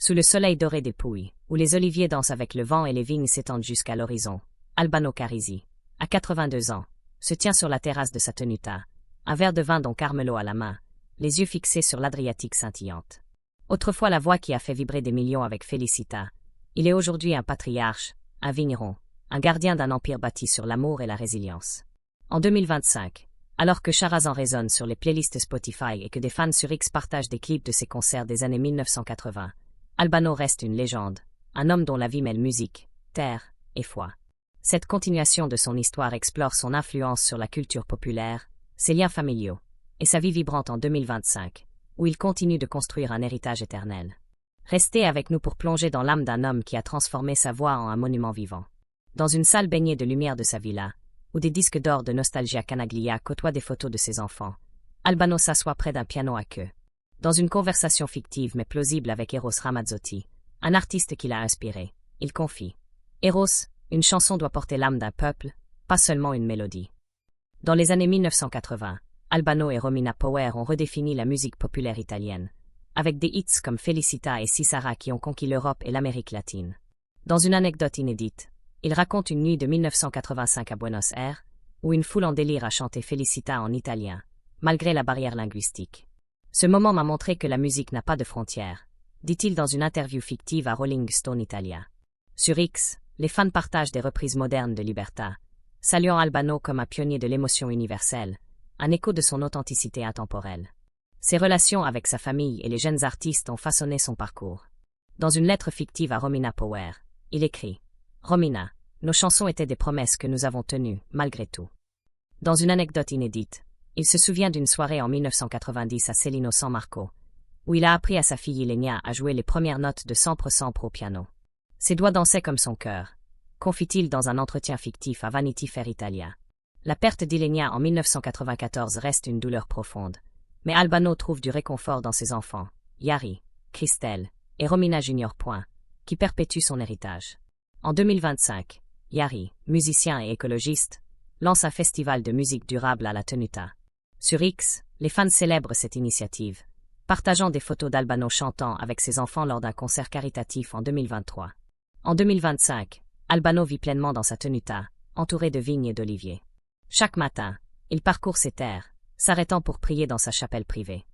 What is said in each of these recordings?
Sous le soleil doré des Pouilles, où les oliviers dansent avec le vent et les vignes s'étendent jusqu'à l'horizon, Albano Carisi, à 82 ans, se tient sur la terrasse de sa tenuta, un verre de vin Don Carmelo à la main, les yeux fixés sur l'Adriatique scintillante. Autrefois la voix qui a fait vibrer des millions avec Félicita, il est aujourd'hui un patriarche, un vigneron, un gardien d'un empire bâti sur l'amour et la résilience. En 2025, alors que Charazan résonne sur les playlists Spotify et que des fans sur X partagent des clips de ses concerts des années 1980, Albano reste une légende, un homme dont la vie mêle musique, terre et foi. Cette continuation de son histoire explore son influence sur la culture populaire, ses liens familiaux, et sa vie vibrante en 2025, où il continue de construire un héritage éternel. Restez avec nous pour plonger dans l'âme d'un homme qui a transformé sa voix en un monument vivant. Dans une salle baignée de lumière de sa villa, où des disques d'or de Nostalgia Canaglia côtoient des photos de ses enfants, Albano s'assoit près d'un piano à queue. Dans une conversation fictive mais plausible avec Eros Ramazzotti, un artiste qui l'a inspiré, il confie. Eros, une chanson doit porter l'âme d'un peuple, pas seulement une mélodie. Dans les années 1980, Albano et Romina Power ont redéfini la musique populaire italienne, avec des hits comme Felicita et Si Sarà qui ont conquis l'Europe et l'Amérique latine. Dans une anecdote inédite, il raconte une nuit de 1985 à Buenos Aires, où une foule en délire a chanté Felicita en italien, malgré la barrière linguistique. Ce moment m'a montré que la musique n'a pas de frontières, dit-il dans une interview fictive à Rolling Stone Italia. Sur X, les fans partagent des reprises modernes de Libertà, saluant Albano comme un pionnier de l'émotion universelle, un écho de son authenticité intemporelle. Ses relations avec sa famille et les jeunes artistes ont façonné son parcours. Dans une lettre fictive à Romina Power, il écrit « Romina, nos chansons étaient des promesses que nous avons tenues, malgré tout. » Dans une anecdote inédite, il se souvient d'une soirée en 1990 à Celino San Marco, où il a appris à sa fille Ilenia à jouer les premières notes de Sempre Sempre au piano. Ses doigts dansaient comme son cœur, confie-t-il dans un entretien fictif à Vanity Fair Italia. La perte d'Ilenia en 1994 reste une douleur profonde, mais Albano trouve du réconfort dans ses enfants, Yari, Christelle et Romina Junior. Qui perpétuent son héritage. En 2025, Yari, musicien et écologiste, lance un festival de musique durable à la Tenuta. Sur X, les fans célèbrent cette initiative, partageant des photos d'Albano chantant avec ses enfants lors d'un concert caritatif en 2023. En 2025, Albano vit pleinement dans sa Tenuta, entouré de vignes et d'oliviers. Chaque matin, il parcourt ses terres, s'arrêtant pour prier dans sa chapelle privée.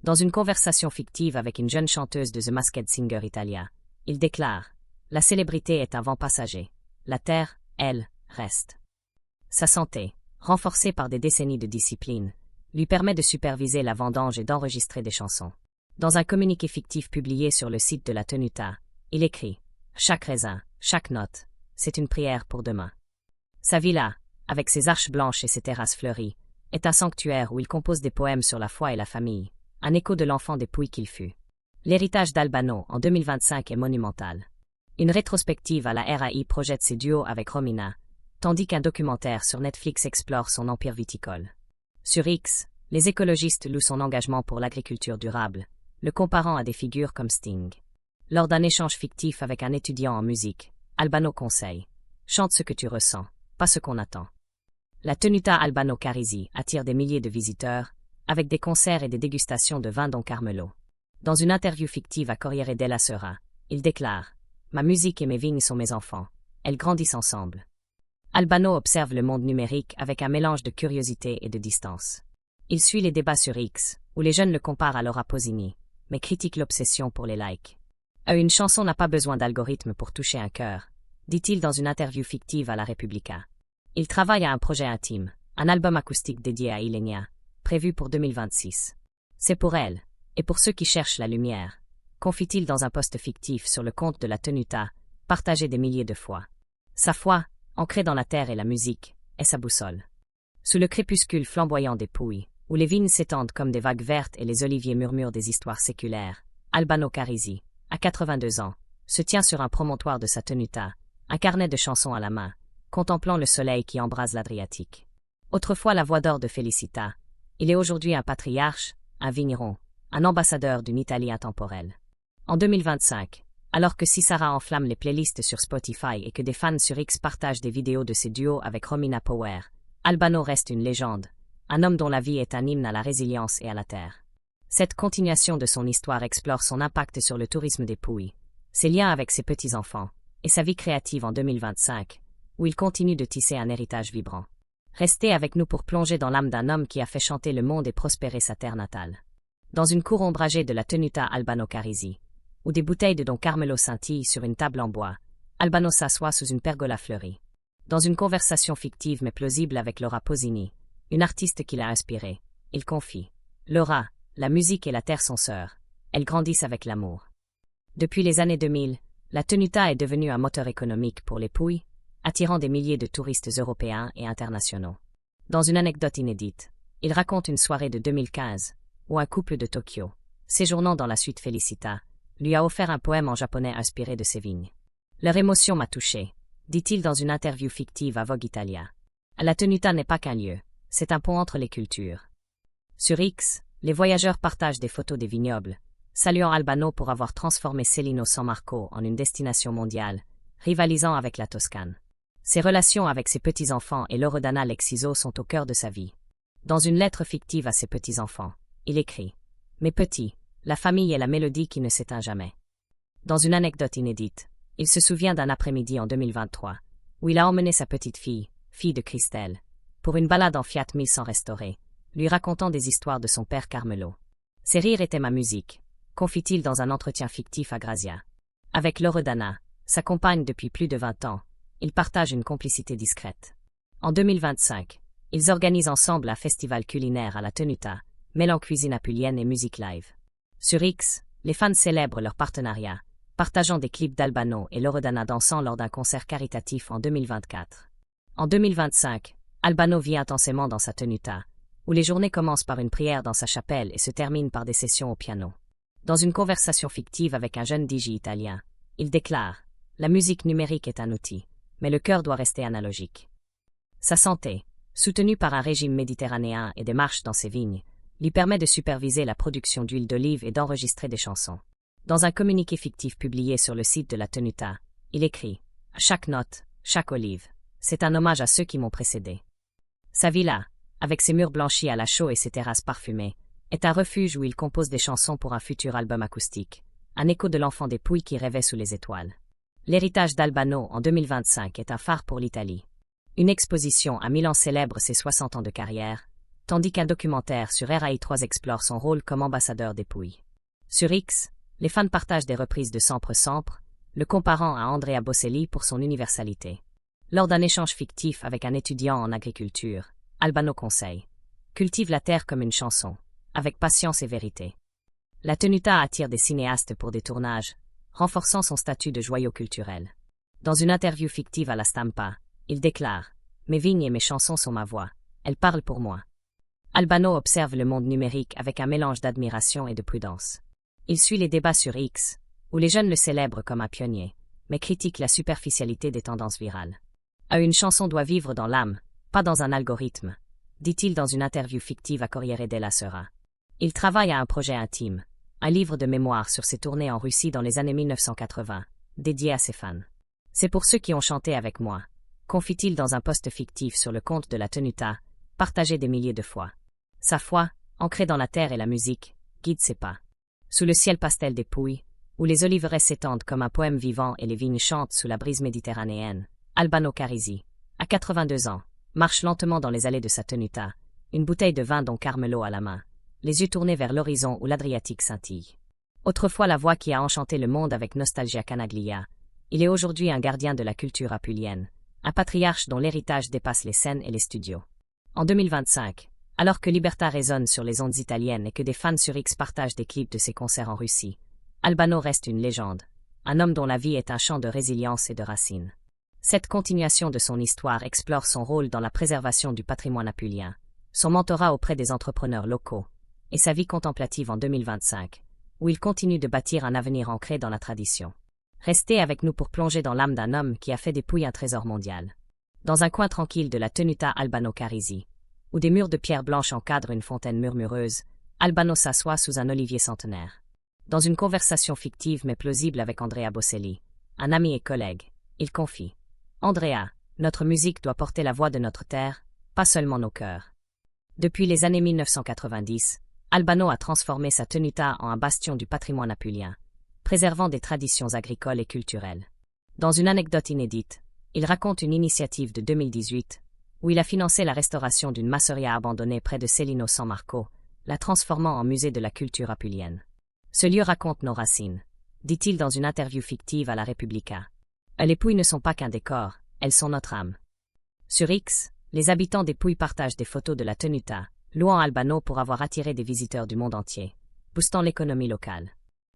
Dans une conversation fictive avec une jeune chanteuse de The Masked Singer Italia, il déclare « La célébrité est un vent passager. La terre, elle, reste. » Sa santé, renforcée par des décennies de discipline, lui permet de superviser la vendange et d'enregistrer des chansons. Dans un communiqué fictif publié sur le site de la Tenuta, il écrit « Chaque raisin, chaque note, c'est une prière pour demain. » Sa villa, avec ses arches blanches et ses terrasses fleuries, est un sanctuaire où il compose des poèmes sur la foi et la famille, un écho de l'enfant des Pouilles qu'il fut. L'héritage d'Albano en 2025 est monumental. Une rétrospective à la RAI projette ses duos avec Romina, tandis qu'un documentaire sur Netflix explore son empire viticole. Sur X, les écologistes louent son engagement pour l'agriculture durable, le comparant à des figures comme Sting. Lors d'un échange fictif avec un étudiant en musique, Albano conseille « Chante ce que tu ressens, pas ce qu'on attend. » La Tenuta Albano Carisi attire des milliers de visiteurs, avec des concerts et des dégustations de vin Don Carmelo. Dans une interview fictive à Corriere della Sera, il déclare « Ma musique et mes vignes sont mes enfants, elles grandissent ensemble. » Albano observe le monde numérique avec un mélange de curiosité et de distance. Il suit les débats sur X, où les jeunes le comparent à Laura Pausini, mais critique l'obsession pour les likes. Une chanson n'a pas besoin d'algorithme pour toucher un cœur, dit-il dans une interview fictive à La Repubblica. Il travaille à un projet intime, un album acoustique dédié à Ilenia, prévu pour 2026. C'est pour elle, et pour ceux qui cherchent la lumière, confie-t-il dans un post fictif sur le compte de la Tenuta, partagé des milliers de fois. Sa foi, ancrée dans la terre et la musique, est sa boussole. Sous le crépuscule flamboyant des Pouilles, où les vignes s'étendent comme des vagues vertes et les oliviers murmurent des histoires séculaires, Albano Carisi, à 82 ans, se tient sur un promontoire de sa Tenuta, un carnet de chansons à la main, contemplant le soleil qui embrase l'Adriatique. Autrefois la voix d'or de Felicita, il est aujourd'hui un patriarche, un vigneron, un ambassadeur d'une Italie intemporelle. En 2025, alors que Si Sarà enflamme les playlists sur Spotify et que des fans sur X partagent des vidéos de ses duos avec Romina Power, Albano reste une légende, un homme dont la vie est un hymne à la résilience et à la terre. Cette continuation de son histoire explore son impact sur le tourisme des Pouilles, ses liens avec ses petits-enfants, et sa vie créative en 2025, où il continue de tisser un héritage vibrant. Restez avec nous pour plonger dans l'âme d'un homme qui a fait chanter le monde et prospérer sa terre natale. Dans une cour ombragée de la Tenuta Albano Carisi, où des bouteilles de Don Carmelo scintillent sur une table en bois, Albano s'assoit sous une pergola fleurie. Dans une conversation fictive mais plausible avec Laura Pausini, une artiste qui l'a inspiré, il confie. Laura, la musique et la terre sont sœurs. Elles grandissent avec l'amour. Depuis les années 2000, la Tenuta est devenue un moteur économique pour les Pouilles, attirant des milliers de touristes européens et internationaux. Dans une anecdote inédite, il raconte une soirée de 2015, où un couple de Tokyo, séjournant dans la suite Felicita, lui a offert un poème en japonais inspiré de ses vignes. Leur émotion m'a touché, dit-il dans une interview fictive à Vogue Italia. La Tenuta n'est pas qu'un lieu, c'est un pont entre les cultures. Sur X, les voyageurs partagent des photos des vignobles, saluant Albano pour avoir transformé Cellino San Marco en une destination mondiale, rivalisant avec la Toscane. Ses relations avec ses petits-enfants et Loredana Lexiso sont au cœur de sa vie. Dans une lettre fictive à ses petits-enfants, il écrit « Mes petits, la famille est la mélodie qui ne s'éteint jamais ». Dans une anecdote inédite, il se souvient d'un après-midi en 2023, où il a emmené sa petite fille, fille de Christelle, pour une balade en Fiat 1100 restaurée, lui racontant des histoires de son père Carmelo. Ses rires étaient ma musique, confie-t-il dans un entretien fictif à Grazia. Avec Loredana, sa compagne depuis plus de 20 ans, ils partagent une complicité discrète. En 2025, ils organisent ensemble un festival culinaire à la Tenuta, mêlant cuisine apulienne et musique live. Sur X, les fans célèbrent leur partenariat, partageant des clips d'Albano et Loredana dansant lors d'un concert caritatif en 2024. En 2025, Albano vit intensément dans sa Tenuta, où les journées commencent par une prière dans sa chapelle et se terminent par des sessions au piano. Dans une conversation fictive avec un jeune DJ italien, il déclare « La musique numérique est un outil, mais le cœur doit rester analogique ». Sa santé, soutenue par un régime méditerranéen et des marches dans ses vignes, lui permet de superviser la production d'huile d'olive et d'enregistrer des chansons. Dans un communiqué fictif publié sur le site de la Tenuta, il écrit « À chaque note, chaque olive, c'est un hommage à ceux qui m'ont précédé ». Sa villa, avec ses murs blanchis à la chaux et ses terrasses parfumées, est un refuge où il compose des chansons pour un futur album acoustique, un écho de l'enfant des Pouilles qui rêvait sous les étoiles. L'héritage d'Albano en 2025 est un phare pour l'Italie. Une exposition à Milan célèbre ses 60 ans de carrière, tandis qu'un documentaire sur RAI3 explore son rôle comme ambassadeur des Pouilles. Sur X, les fans partagent des reprises de Sempre Sempre, le comparant à Andrea Bocelli pour son universalité. Lors d'un échange fictif avec un étudiant en agriculture, Albano conseille « Cultive la terre comme une chanson, avec patience et vérité ». La Tenuta attire des cinéastes pour des tournages, renforçant son statut de joyau culturel. Dans une interview fictive à la Stampa, il déclare « Mes vignes et mes chansons sont ma voix, elles parlent pour moi ». Albano observe le monde numérique avec un mélange d'admiration et de prudence. Il suit les débats sur X, où les jeunes le célèbrent comme un pionnier, mais critique la superficialité des tendances virales. Une chanson doit vivre dans l'âme, pas dans un algorithme, dit-il dans une interview fictive à Corriere della Sera. Il travaille à un projet intime, un livre de mémoire sur ses tournées en Russie dans les années 1980, dédié à ses fans. C'est pour ceux qui ont chanté avec moi, confie-t-il dans un post fictif sur le compte de la Tenuta, partagé des milliers de fois. Sa foi, ancrée dans la terre et la musique, guide ses pas. Sous le ciel pastel des Pouilles, où les oliveraies s'étendent comme un poème vivant et les vignes chantent sous la brise méditerranéenne, Albano Carisi, à 82 ans, marche lentement dans les allées de sa Tenuta, une bouteille de vin Don Carmelo à la main, les yeux tournés vers l'horizon où l'Adriatique scintille. Autrefois la voix qui a enchanté le monde avec Nostalgia Canaglia, il est aujourd'hui un gardien de la culture apulienne, un patriarche dont l'héritage dépasse les scènes et les studios. En 2025, alors que Libertà résonne sur les ondes italiennes et que des fans sur X partagent des clips de ses concerts en Russie, Albano reste une légende, un homme dont la vie est un chant de résilience et de racines. Cette continuation de son histoire explore son rôle dans la préservation du patrimoine apulien, son mentorat auprès des entrepreneurs locaux, et sa vie contemplative en 2025, où il continue de bâtir un avenir ancré dans la tradition. Restez avec nous pour plonger dans l'âme d'un homme qui a fait des Pouilles un trésor mondial. Dans un coin tranquille de la Tenuta Albano Carisi, où des murs de pierre blanche encadrent une fontaine murmureuse, Albano s'assoit sous un olivier centenaire. Dans une conversation fictive mais plausible avec Andrea Bocelli, un ami et collègue, il confie « Andrea, notre musique doit porter la voix de notre terre, pas seulement nos cœurs ». Depuis les années 1990, Albano a transformé sa Tenuta en un bastion du patrimoine apulien, préservant des traditions agricoles et culturelles. Dans une anecdote inédite, il raconte une initiative de 2018, où il a financé la restauration d'une masseria abandonnée près de Celino San Marco, la transformant en musée de la culture apulienne. Ce lieu raconte nos racines, dit-il dans une interview fictive à la Repubblica. Les Pouilles ne sont pas qu'un décor, elles sont notre âme. Sur X, les habitants des Pouilles partagent des photos de la tenuta, louant Albano pour avoir attiré des visiteurs du monde entier, boostant l'économie locale.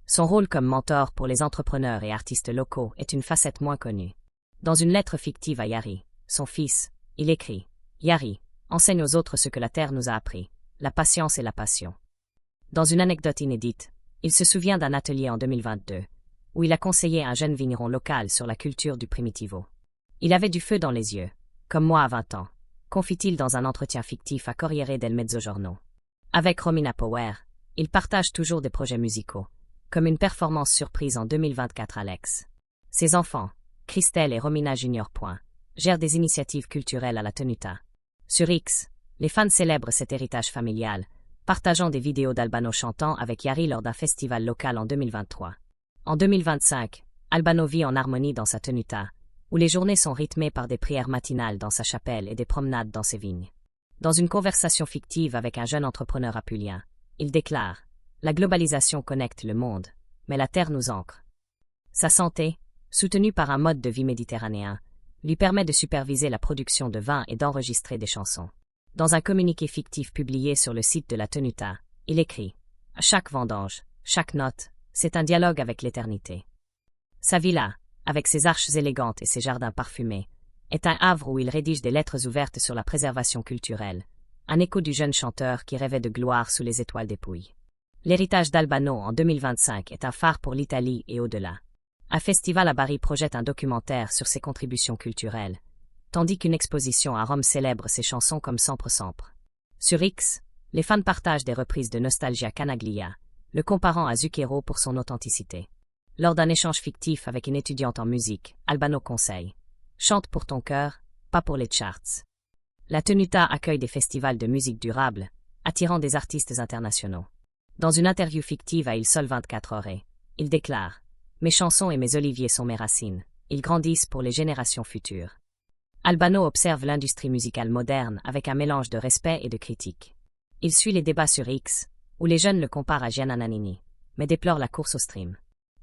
Son rôle comme mentor pour les entrepreneurs et artistes locaux est une facette moins connue. Dans une lettre fictive à Yari, son fils, il écrit « Yari, enseigne aux autres ce que la terre nous a appris, la patience et la passion. » Dans une anecdote inédite, il se souvient d'un atelier en 2022, où il a conseillé un jeune vigneron local sur la culture du primitivo. Il avait du feu dans les yeux, comme moi à 20 ans, confie-t-il dans un entretien fictif à Corriere del Mezzogiorno. Avec Romina Power, il partage toujours des projets musicaux, comme une performance surprise en 2024 à l'Aix. Ses enfants, Christelle et Romina Junior. Gèrent des initiatives culturelles à la tenuta. Sur X, les fans célèbrent cet héritage familial, partageant des vidéos d'Albano chantant avec Yari lors d'un festival local en 2023. En 2025, Albano vit en harmonie dans sa tenuta, où les journées sont rythmées par des prières matinales dans sa chapelle et des promenades dans ses vignes. Dans une conversation fictive avec un jeune entrepreneur apulien, il déclare « La globalisation connecte le monde, mais la terre nous ancre. » Sa santé, soutenue par un mode de vie méditerranéen, lui permet de superviser la production de vin et d'enregistrer des chansons. Dans un communiqué fictif publié sur le site de la tenuta, il écrit « À chaque vendange, chaque note, c'est un dialogue avec l'éternité. » Sa villa, avec ses arches élégantes et ses jardins parfumés, est un havre où il rédige des lettres ouvertes sur la préservation culturelle, un écho du jeune chanteur qui rêvait de gloire sous les étoiles des Pouilles. L'héritage d'Albano en 2025 est un phare pour l'Italie et au-delà. Un festival à Bari projette un documentaire sur ses contributions culturelles, tandis qu'une exposition à Rome célèbre ses chansons comme Sempre Sempre. Sur X, les fans partagent des reprises de Nostalgia Canaglia, le comparant à Zucchero pour son authenticité. Lors d'un échange fictif avec une étudiante en musique, Albano conseille « Chante pour ton cœur, pas pour les charts ». La tenuta accueille des festivals de musique durable, attirant des artistes internationaux. Dans une interview fictive à Il Sol 24 Ore, il déclare « Mes chansons et mes oliviers sont mes racines, ils grandissent pour les générations futures. » Albano observe l'industrie musicale moderne avec un mélange de respect et de critique. Il suit les débats sur X, où les jeunes le comparent à Gianna Nannini, mais déplore la course au stream.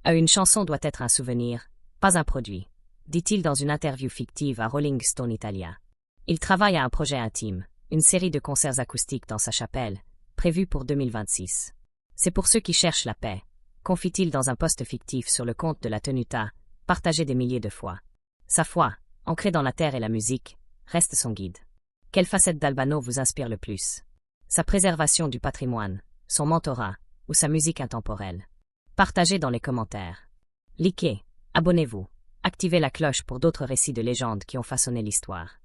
Une chanson doit être un souvenir, pas un produit, dit-il dans une interview fictive à Rolling Stone Italia. Il travaille à un projet intime, une série de concerts acoustiques dans sa chapelle, prévue pour 2026. C'est pour ceux qui cherchent la paix, confie-t-il dans un post fictif sur le compte de la tenuta, partagé des milliers de fois. Sa foi, ancrée dans la terre et la musique, reste son guide. Quelle facette d'Albano vous inspire le plus? Sa préservation du patrimoine, son mentorat, ou sa musique intemporelle? Partagez dans les commentaires. Likez, abonnez-vous, activez la cloche pour d'autres récits de légendes qui ont façonné l'histoire.